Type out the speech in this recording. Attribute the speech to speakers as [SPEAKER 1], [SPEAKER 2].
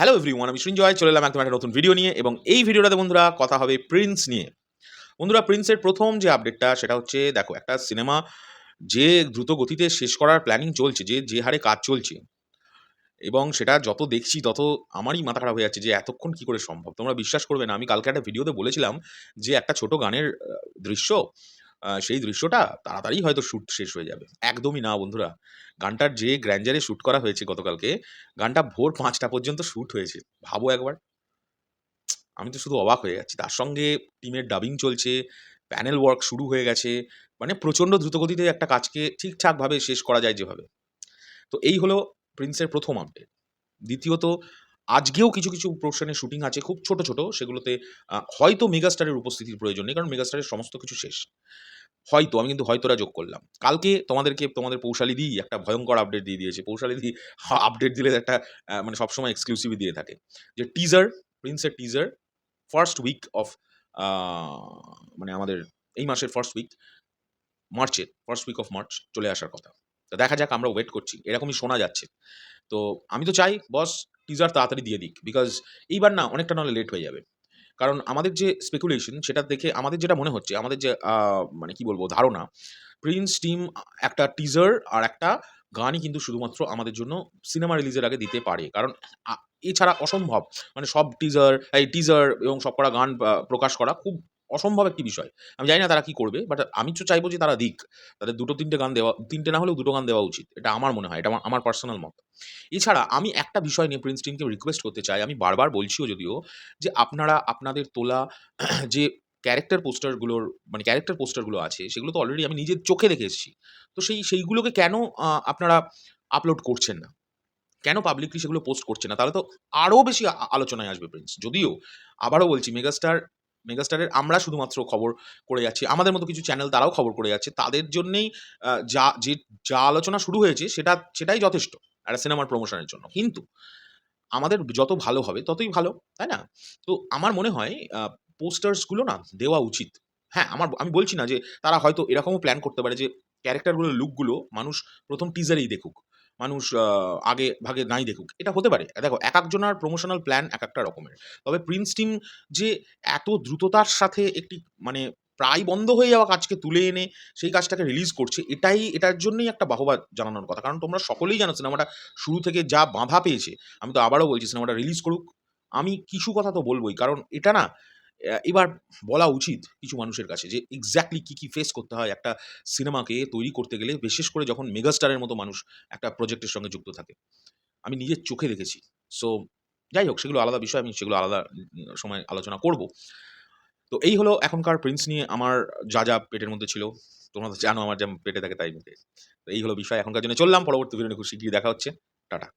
[SPEAKER 1] Hello everyone, আমি সৃঞ্জয় চলে এলাম একদম একটা নতুন ভিডিও নিয়ে। এবং এই ভিডিওটাতে বন্ধুরা কথা হবে প্রিন্স নিয়ে। বন্ধুরা, প্রিন্সের প্রথম যে আপডেটটা সেটা হচ্ছে, দেখো, একটা সিনেমা যে দ্রুত গতিতে শেষ করার প্ল্যানিং চলছে, যে হারে কাজ চলছে, এবং সেটা যত দেখছি তত আমারই মাথা খারাপ হয়ে যাচ্ছে যে এতক্ষণ কি করে সম্ভব। তোমরা বিশ্বাস করবে না, আমি কালকে একটা ভিডিওতে বলেছিলাম যে একটা ছোট গানের দৃশ্য, সেই দৃশ্যটা তাড়াতাড়ি হয়তো শ্যুট শেষ হয়ে যাবে। একদমই না বন্ধুরা। গানটার যে গ্র্যান্ডারে শ্যুট করা হয়েছে গতকালকে, গানটা ভোর ৫টা পর্যন্ত শ্যুট হয়েছে। ভাবো একবার। আমি তো শুধু অবাক হয়ে যাচ্ছি। তার সঙ্গে টিমের ডাবিং চলছে, প্যানেল ওয়ার্ক শুরু হয়ে গেছে। মানে প্রচণ্ড দ্রুতগতিতে একটা কাজকে ঠিকঠাকভাবে শেষ করা যায় যেভাবে। তো এই হলো প্রিন্সের ১ম আপডেট। দ্বিতীয়ত, আজকেও কিছু পোরশনের শুটিং আছে খুব ছোট, ছোট। সেগুলোতে হয়তো মেগাস্টারের উপস্থিতির প্রয়োজন নেই। কারণ মেগাস্টারের সমস্ত কিছু শেষ। হয়তো, আমি কিন্তু হয়তোটা যোগ করলাম। কালকে তোমাদের পৌশালিদি একটা ভয়ঙ্কর আপডেট দিয়ে দিয়েছে। পৌশালিদি আপডেট দিলে একটা মানে সবসময় এক্সক্লুসিভই দিয়ে থাকে। যে টিজার, প্রিন্সের teaser first week of uh মানে আমাদের এই মাসের ফার্স্ট উইক, মার্চের ফার্স্ট উইক অফ মার্চ চলে আসার কথা। তো দেখা যাক, আমরা ওয়েট করছি। এরকমই শোনা যাচ্ছে। তো আমি তো চাই বস টিজার তাড়াতাড়ি দিয়ে দিক। বিকজ এইবার না অনেকটা নাহলে লেট হয়ে যাবে। কারণ আমাদের যে স্পেকুলেশন সেটা দেখে আমাদের যেটা মনে হচ্ছে, আমাদের যে মানে কি বলবো, ধারণা, প্রিন্স টিম একটা টিজার আর একটা গানই কিন্তু শুধুমাত্র আমাদের জন্য সিনেমা রিলিজের আগে দিতে পারে। কারণ আ এছাড়া অসম্ভব। মানে সব টিজার এবং সবকটা গান প্রকাশ করা খুব অসম্ভব একটি বিষয়। আমি জানি না তারা কি করবে। বাট আমি তো চাইবো যে তারা দিক। তাদের ২ ৩ টে গান দেওয়া, ৩ টে না হলেও ২ টো গান দেওয়া উচিত। এটা আমার মনে হয়। এটা আমার পার্সোনাল মত। এছাড়া আমি একটা বিষয় নিয়ে প্রিন্স টিমকে রিকোয়েস্ট করতে চাই। আমি বারবার বলছিও যদিও, যে আপনারা আপনাদের তোলা যে ক্যারেক্টার পোস্টারগুলো আছে, সেগুলো তো অলরেডি আমি নিজের চোখে দেখে এসেছি। তো সেইগুলোকে কেন আপনারা আপলোড করছেন না? কেন পাবলিকলি সেগুলো পোস্ট করছেন না? তাহলে তো আরো বেশি আলোচনায় আসবে প্রিন্স। যদিও আবারও বলছি, মেগাস্টারের আমরা শুধুমাত্র খবর করে যাচ্ছি। আমাদের মতো কিছু চ্যানেল তারাও খবর করে যাচ্ছে। তাদের জন্যেই আ যা যে যা আলোচনা শুরু হয়েছে সেটাই যথেষ্ট একটা সিনেমার প্রমোশনের জন্য। কিন্তু আমাদের যত ভালো হবে ততই ভালো, তাই না? তো আমার মনে হয় পোস্টার্স গুলো না দেওয়া উচিত। হ্যাঁ, আমি বলছি না যে তারা হয়তো এরকমও প্ল্যান করতে পারে যে ক্যারেক্টার গুলোর লুক গুলো মানুষ ১ম টিজারেই দেখুক। মানুষ আগে ভাগে নাই দেখুক। এটা হতে পারে। দেখো, একেকজনার প্রমোশনাল প্ল্যান একেকটা রকমের। তবে প্রিন্স টিম যে এত দ্রুততার সাথে একটি মানে প্রায় বন্ধ হয়ে যাওয়া কাজকে তুলে এনে সেই কাজটাকে রিলিজ করছে, এটার জন্যই একটা বাহবা জানানোর কথা। কারণ তোমরা সকলেই জানো সিনেমাটা শুরু থেকে যা বাঁধা পেয়েছে। আমি তো আবারও বলছি, সিনেমাটা রিলিজ করুক। আমি কিছু কথা তো বলবই। কারণ এটা না এবার বলা উচিত কিছু মানুষের কাছে যে এক্সাক্টলি কি ফেস করতে হয় একটা সিনেমাকে তৈরি করতে গেলে, বিশেষ করে যখন মেগাস্টারের মতো মানুষ একটা প্রজেক্টের সঙ্গে যুক্ত থাকে। আমি নিজের চোখে দেখেছি। সো যাই হোক, সেগুলো আলাদা বিষয়। আমি সেগুলো আলাদা সময় আলোচনা করব। তো এই হলো এখনকার প্রিন্স নিয়ে আমার যা পেটের মধ্যে ছিল। তোমরা তো জানো আমার যেমন পেটে থাকে তাই মুখে। তো এই হলো বিষয়। এখনকার জন্য চললাম। পরবর্তী ভিডিওতে খুব শিগগিরই দেখা হচ্ছে। টাটা।